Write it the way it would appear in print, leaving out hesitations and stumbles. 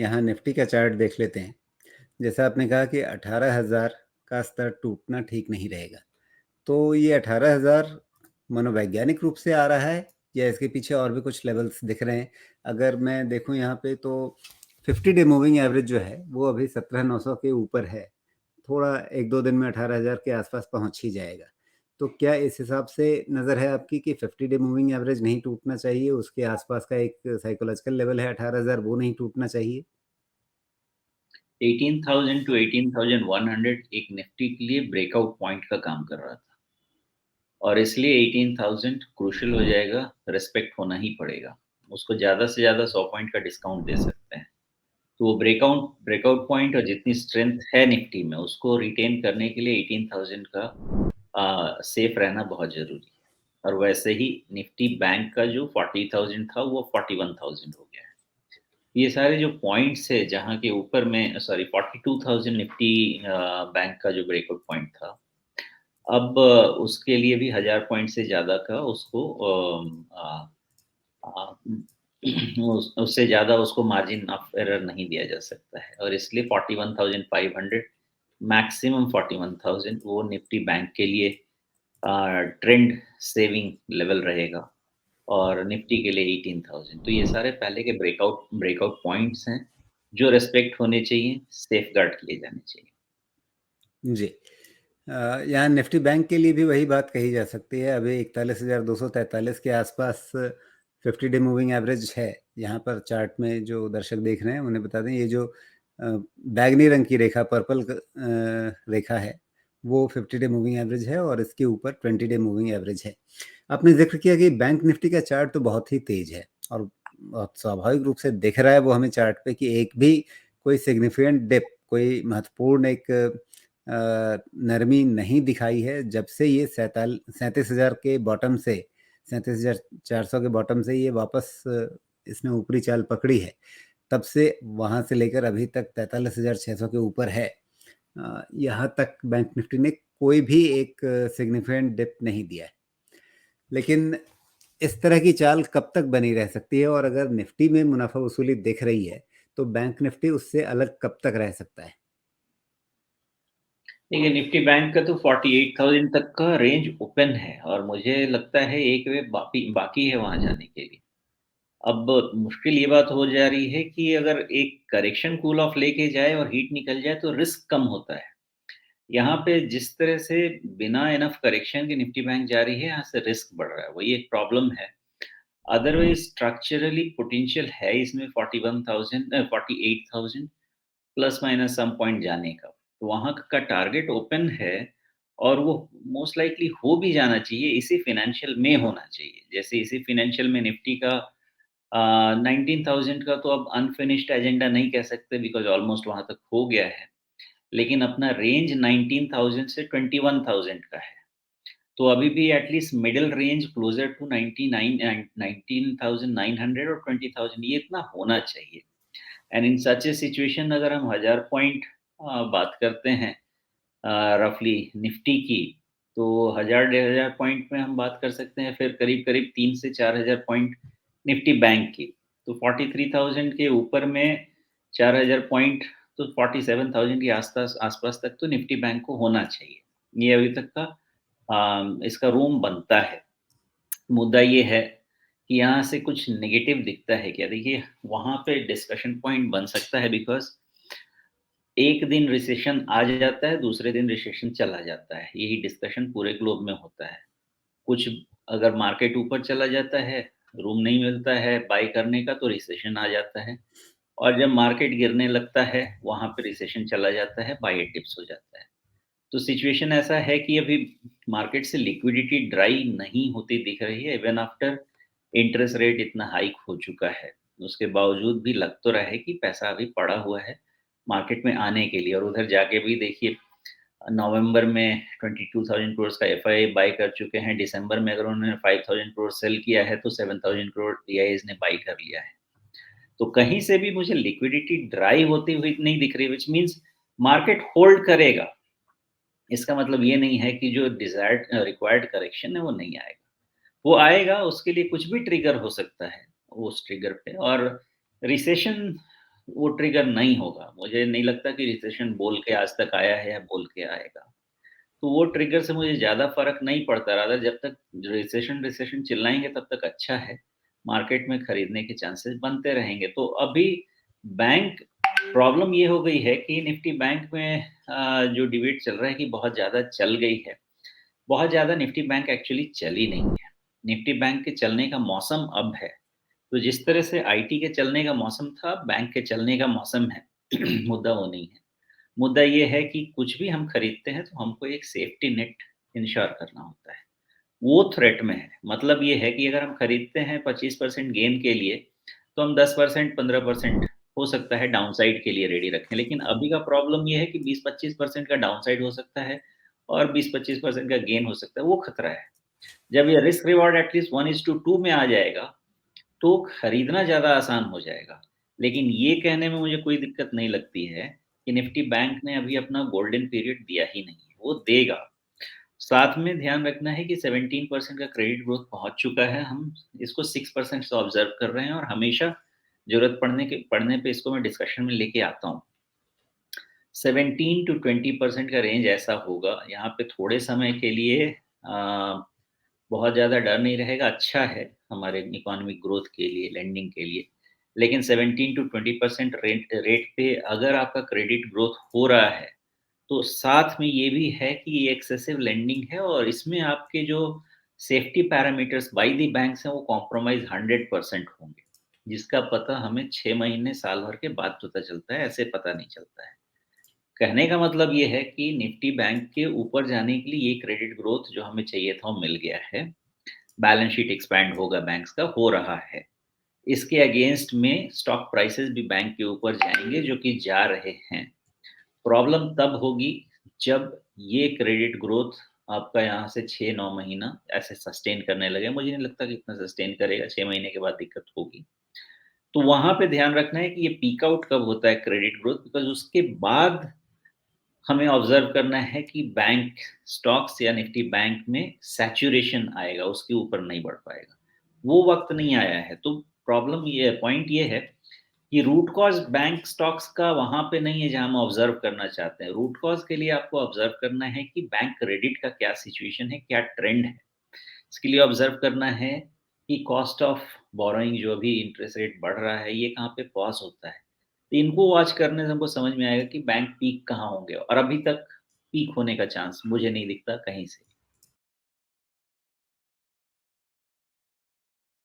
यहाँ निफ्टी का चार्ट देख लेते हैं। जैसा आपने कहा कि 18,000 का स्तर टूटना ठीक नहीं रहेगा। तो ये 18,000 मनोवैज्ञानिक रूप से आ रहा है या इसके पीछे और भी कुछ लेवल्स दिख रहे हैं? अगर मैं देखूँ यहाँ पे तो 50 डे मूविंग एवरेज जो है वो अभी 17,900 के ऊपर है। थोड़ा 1-2 दिन में 18,000 के आसपास पहुँच ही जाएगा। तो क्या इस हिसाब से नज़र है आपकी कि 50 डे मूविंग एवरेज नहीं टूटना चाहिए, उसके आसपास का एक साइकोलॉजिकल लेवल है 18,000 वो नहीं टूटना चाहिए? 18,000 टू 18,100 एक निफ्टी के लिए ब्रेकआउट पॉइंट का काम कर रहा था और इसलिए 18,000 क्रूशियल हो जाएगा, रिस्पेक्ट होना ही पड़ेगा। उसको ज़्यादा से ज़्यादा 100 पॉइंट का डिस्काउंट दे सकते हैं। तो वो ब्रेकआउट ब्रेकआउट पॉइंट और जितनी स्ट्रेंथ है निफ्टी में उसको रिटेन करने के लिए 18,000 का सेफ रहना बहुत ज़रूरी है। और वैसे ही निफ्टी बैंक का जो 40,000 था वो 41,000 हो गया है। ये सारे जो पॉइंट्स है जहाँ के ऊपर में 42,000 निफ्टी बैंक का जो ब्रेकआउट पॉइंट था, अब उसके लिए भी 1000 पॉइंट से ज़्यादा का उसको अ, उससे ज़्यादा उसको मार्जिन ऑफ एरर नहीं दिया जा सकता है और इसलिए 41,500 मैक्सिमम 41,000 वो निफ्टी बैंक के लिए ट्रेंड सेविंग लेवल रहेगा और निफ्टी के लिए 18,000। तो ये सारे पहले के ब्रेकआउट ब्रेकआउट पॉइंट्स हैं, जो रिस्पेक्ट होने चाहिए, सेफगार्ड किए जाने चाहिए। जी। यहाँ निफ्टी बैंक के लिए भी वही बात कही जा सकती है। अभी 41,243 के आसपास 50 डे मूविंग एवरेज है। यहाँ पर चार्ट में जो दर्शक देख रहे हैं उन्हें बता दें, ये जो बैंगनी रंग की रेखा, पर्पल रेखा है, वो 50 डे मूविंग एवरेज है और इसके ऊपर 20 डे मूविंग एवरेज है। आपने ज़िक्र किया कि बैंक निफ्टी का चार्ट तो बहुत ही तेज़ है और बहुत स्वाभाविक रूप से दिख रहा है वो हमें चार्ट पे कि एक भी कोई सिग्निफिकेंट डिप, कोई महत्वपूर्ण एक नरमी नहीं दिखाई है जब से ये 37,000 के बॉटम से, 37,400 के बॉटम से ये वापस इसने ऊपरी चाल पकड़ी है। तब से वहाँ से लेकर अभी तक 43,600 के ऊपर है। यहाँ तक बैंक निफ्टी ने कोई भी एक सिग्निफिकेंट डिप नहीं दिया है। लेकिन इस तरह की चाल कब तक बनी रह सकती है और अगर निफ्टी में मुनाफा वसूली दिख रही है, तो बैंक निफ्टी उससे अलग कब तक रह सकता है? देखिए, निफ्टी बैंक का तो 48,000 तक का रेंज ओपन है और मुझे लगता है एक वे बाकी बाकी है वहाँ जाने के लिए। अब मुश्किल ये बात हो जा रही है कि अगर एक करेक्शन कूल ऑफ लेके जाए और हीट निकल जाए तो रिस्क कम होता है। यहाँ पे जिस तरह से बिना इनफ करेक्शन के निफ्टी बैंक जा रही है, यहाँ से रिस्क बढ़ रहा है, वही एक प्रॉब्लम है। अदरवाइज़ स्ट्रक्चरली पोटेंशियल है इसमें 48,000 प्लस माइनस सम पॉइंट जाने का। तो वहाँ का टारगेट ओपन है और वो मोस्ट लाइकली हो भी जाना चाहिए, इसी फ़ाइनेंशियल में होना चाहिए। जैसे इसी फ़ाइनेंशियल में निफ्टी का 19,000 का तो अब अनफिनिश्ड एजेंडा नहीं कह सकते बिकॉज़ ऑलमोस्ट वहाँ तक हो गया है। लेकिन अपना रेंज 19,000 से 21,000 का है। तो अभी भी at least middle range closer to 19,900 और 20,000 ये इतना होना चाहिए। And in such A situation अगर हम 1000 पॉइंट बात करते हैं रफली निफ्टी की, तो 1000 डेढ़ हज़ार पॉइंट में हम बात कर सकते हैं फिर करीब-करीब 3 से 4000 पॉइंट निफ्टी बैंक की। तो 43,000 के ऊपर में 4000 पॉइंट तो 47,000 के आस-पास आस-पास तक तो निफ्टी बैंक को होना चाहिए। ये अभी तक का इसका रूम बनता है। मुद्दा ये है कि यहाँ से कुछ नेगेटिव दिखता है क्या? देखिए, वहाँ पे डिस्कशन पॉइंट बन सकता है बिकॉज़ एक दिन रिसेशन आ जाता है, दूसरे दिन रिसेशन चला जाता है। यही डिस्कशन पूरे ग्लोब में होता है। कुछ अगर मार्केट ऊपर चला जाता है, रूम नहीं मिलता है बाय करने का तो रिसेशन आ जाता है और जब मार्केट गिरने लगता है, वहाँ पे रिसेशन चला जाता है, बाय टिप्स हो जाता है। तो सिचुएशन ऐसा है कि अभी मार्केट से लिक्विडिटी ड्राई नहीं होती दिख रही है इवन आफ्टर इंटरेस्ट रेट इतना हाइक हो चुका है। उसके बावजूद भी लग तो रहा है कि पैसा अभी पड़ा हुआ है मार्केट में आने के लिए और उधर जाके भी देखिए नवंबर में 22,000 करोड़ का एफआई बाय कर चुके हैं। दिसंबर में अगर उन्होंने 5,000 करोड़ सेल किया है तो 7,000 करोड़ टीआईज ने बाय कर लिया है। तो कहीं से भी मुझे लिक्विडिटी ड्राई होती हुई नहीं दिख रही व्हिच मीन्स मार्केट होल्ड करेगा। इसका मतलब ये नहीं है कि जो डिज़ायर्ड रिक्वायर्ड करेक्शन है वो नहीं आएगा। वो आएगा उसके लिए कुछ भी ट्रिगर हो सकता है उस ट्रिगर पे और रिसेशन वो ट्रिगर नहीं होगा। मुझे नहीं लगता कि रिसेशन बोल के आज तक आया है या बोल के आएगा। तो वो ट्रिगर से मुझे ज़्यादा फ़र्क नहीं पड़ता, रादर जब तक रिसेशन रिसेशन चिल्लाएँगे तब तक अच्छा है। मार्केट में खरीदने के चांसेस बनते रहेंगे। तो अभी बैंक प्रॉब्लम ये हो गई है कि निफ्टी बैंक में जो डिबेट चल रहा है कि बहुत ज़्यादा चल गई है। बहुत ज़्यादा निफ्टी बैंक एक्चुअली चली नहीं है। निफ्टी बैंक के चलने का मौसम अब है। तो जिस तरह से आईटी के चलने का मौसम था, बैंक के चलने का मौसम है। मुद्दा वो नहीं है। मुद्दा ये है कि कुछ भी हम खरीदते हैं तो हमको एक सेफ्टी नेट इंश्योर करना होता है। वो थ्रेट में है। मतलब ये है कि अगर हम खरीदते हैं 25% गेन के लिए, तो हम 10% 15% हो सकता है डाउनसाइड के लिए रेडी रखें। लेकिन अभी का प्रॉब्लम ये है कि 20-25% का डाउनसाइड हो सकता है और 20-25% का गेन हो सकता है, वो खतरा है। जब ये रिस्क रिवार्ड एटलीस्ट 1:2 में आ जाएगा, तो खरीदना ज़्यादा आसान हो जाएगा। लेकिन ये कहने में मुझे कोई दिक्कत नहीं लगती है कि निफ्टी बैंक ने अभी अपना गोल्डन पीरियड दिया ही नहीं है, वो देगा। साथ में ध्यान रखना है कि 17% का क्रेडिट ग्रोथ पहुँच चुका है, हम इसको 6% से ऑब्ज़र्व कर रहे हैं और हमेशा ज़रूरत पड़ने पे इसको मैं डिस्कशन में लेके आता हूँ। 17 टू 20% का रेंज ऐसा होगा, यहाँ पे थोड़े समय के लिए बहुत ज़्यादा डर नहीं रहेगा, अच्छा है हमारे इकोनॉमिक ग्रोथ के लिए, लेंडिंग के लिए। लेकिन 17 टू 20% रेट रेट पे अगर आपका क्रेडिट ग्रोथ हो रहा है, तो साथ में ये भी है कि ये एक्सेसिव लेंडिंग है और इसमें आपके जो safety parameters by the banks हैं, वो कॉम्प्रोमाइज़ 100% होंगे, जिसका पता हमें 6 महीने, साल भर के बाद पता चलता है, ऐसे पता नहीं चलता है। कहने का मतलब ये है कि निफ्टी बैंक के ऊपर जाने के लिए ये क्रेडिट ग्रोथ जो हमें चाहिए था, वो मिल गया है। बैलेंस शीट एक्सपैंड होगा बैंक्स का, हो रहा है। इसके अगेंस्ट में स्टॉक प्राइसेस भी बैंक के ऊपर जाएँगे, जो कि जा रहे हैं। प्रॉब्लम तब होगी जब ये क्रेडिट ग्रोथ आपका यहाँ से 6-9 महीना ऐसे सस्टेन करने लगे। मुझे नहीं लगता कि इतना सस्टेन करेगा, 6 महीने के बाद दिक्कत होगी। तो वहाँ पे ध्यान रखना है कि ये पीक आउट कब होता है क्रेडिट ग्रोथ, बिकॉज़ उसके बाद हमें ऑब्ज़र्व करना है कि बैंक स्टॉक्स या निफ्टी बैंक में सैचुरेशन आएगा, उसके ऊपर नहीं बढ़ पाएगा। वो वक़्त नहीं आया है, तो प्रॉब्लम ये है, पॉइंट ये है कि रूट कॉज़ बैंक स्टॉक्स का वहाँ पे नहीं है जहाँ हम ऑब्ज़र्व करना चाहते हैं। रूट कॉज़ के लिए आपको ऑब्ज़र्व करना है कि बैंक क्रेडिट का क्या सिचुएशन है, क्या ट्रेंड है। इसके लिए ऑब्ज़र्व करना है कि कॉस्ट ऑफ बोरोइंग जो अभी इंटरेस्ट रेट बढ़ रहा है, ये कहाँ पे पॉज़ होता है। तो इनको वॉच करने से हमको समझ में आएगा कि बैंक पीक कहाँ होंगे और अभी तक पीक होने का चांस मुझे नहीं दिखता कहीं से।